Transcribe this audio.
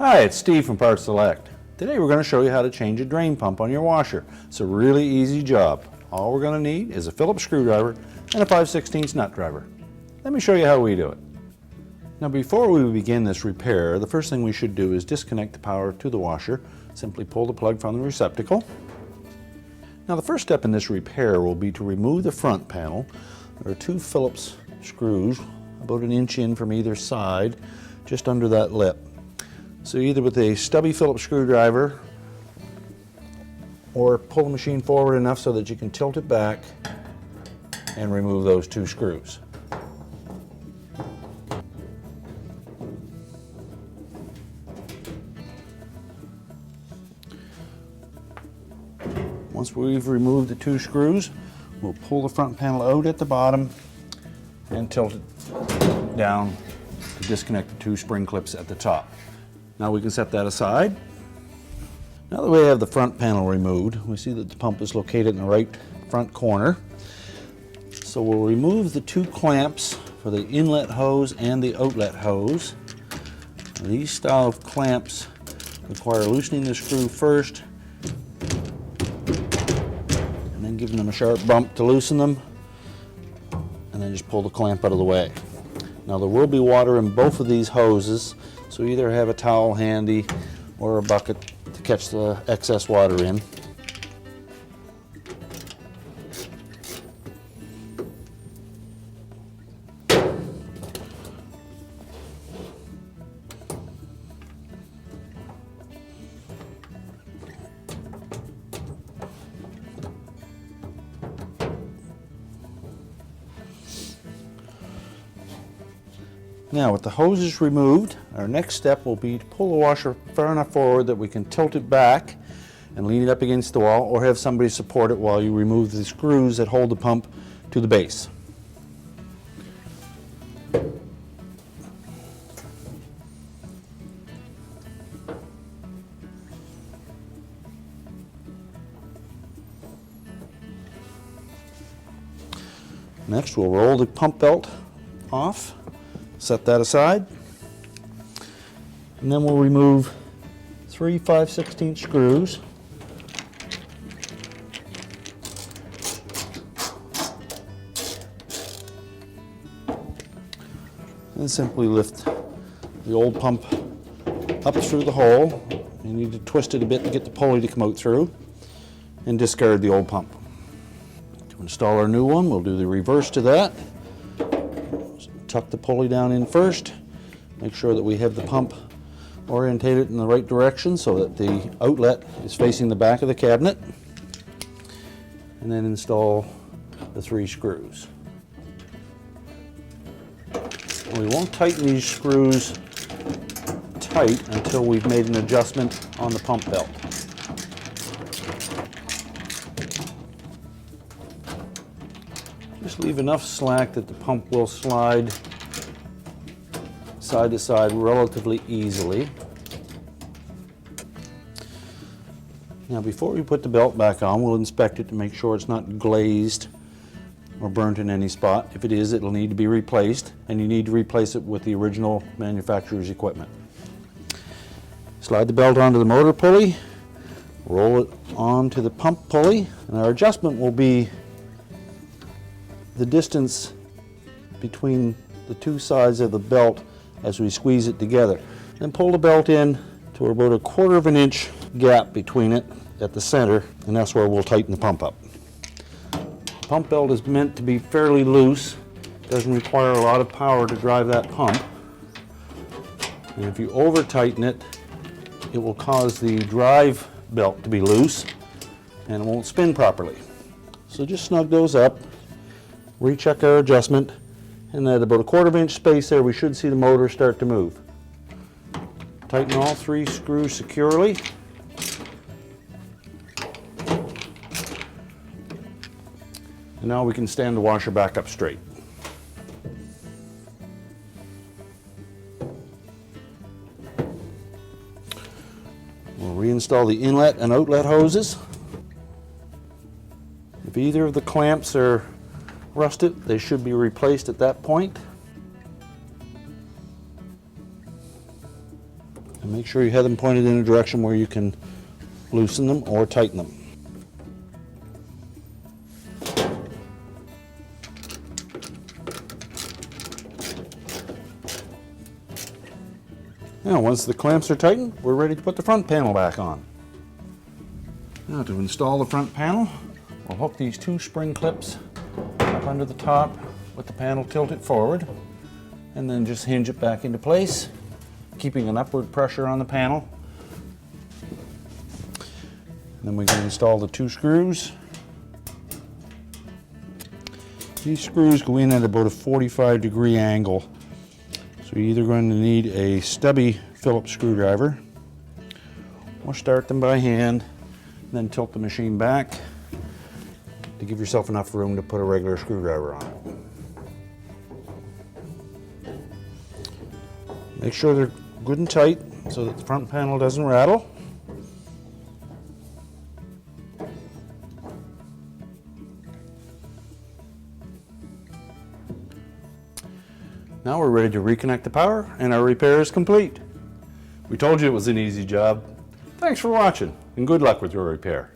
Hi, it's Steve from PartSelect. Today we're going to show you how to change a drain pump on your washer. It's a really easy job. All we're going to need is a Phillips screwdriver and a 5/16 nut driver. Let me show you how we do it. Now before we begin this repair, the first thing we should do is disconnect the power to the washer. Simply pull the plug from the receptacle. Now the first step in this repair will be to remove the front panel. There are two Phillips screws, about an inch in from either side, just under that lip. So either with a stubby Phillips screwdriver or pull the machine forward enough so that you can tilt it back and remove those two screws. Once we've removed the two screws, we'll pull the front panel out at the bottom and tilt it down to disconnect the two spring clips at the top. Now we can set that aside. Now that we have the front panel removed, we see that the pump is located in the right front corner. So we'll remove the two clamps for the inlet hose and the outlet hose. These style of clamps require loosening the screw first and then giving them a sharp bump to loosen them, and then just pull the clamp out of the way. Now there will be water in both of these hoses, so either have a towel handy or a bucket to catch the excess water in. Now with the hoses removed, our next step will be to pull the washer far enough forward that we can tilt it back and lean it up against the wall, or have somebody support it while you remove the screws that hold the pump to the base. Next we'll roll the pump belt off. Set that aside, and then we'll remove 3 5/16 screws. And simply lift the old pump up through the hole. You need to twist it a bit to get the pulley to come out through, and discard the old pump. To install our new one, we'll do the reverse to that. Tuck the pulley down in first, make sure that we have the pump orientated in the right direction so that the outlet is facing the back of the cabinet, and then install the 3 screws. We won't tighten these screws tight until we've made an adjustment on the pump belt. Just leave enough slack that the pump will slide side to side relatively easily. Now before we put the belt back on, we'll inspect it to make sure it's not glazed or burnt in any spot. If it is, it'll need to be replaced, and you need to replace it with the original manufacturer's equipment. Slide the belt onto the motor pulley, roll it onto the pump pulley, and our adjustment will be the distance between the two sides of the belt as we squeeze it together. Then pull the belt in to about a 1/4 inch gap between it at the center, and that's where we'll tighten the pump up. The pump belt is meant to be fairly loose. It doesn't require a lot of power to drive that pump. And if you over tighten it, it will cause the drive belt to be loose and it won't spin properly. So just snug those up. Recheck our adjustment, and at about a 1/4 inch space there we should see the motor start to move. Tighten all 3 screws securely. And now we can stand the washer back up straight. We'll reinstall the inlet and outlet hoses. If either of the clamps are rusted, they should be replaced at that point. And Make sure you have them pointed in a direction where you can loosen them or tighten them. Now, once the clamps are tightened, we're ready to put the front panel back on. Now, to install the front panel, we'll hook these two spring clips up under the top with the panel tilted forward, and then just hinge it back into place, keeping an upward pressure on the panel. And then we can install the two screws. These screws go in at about a 45-degree angle. So you're either going to need a stubby Phillips screwdriver or start them by hand, then tilt the machine back to give yourself enough room to put a regular screwdriver on it. Make sure they're good and tight so that the front panel doesn't rattle. Now we're ready to reconnect the power, and our repair is complete. We told you it was an easy job. Thanks for watching, and good luck with your repair.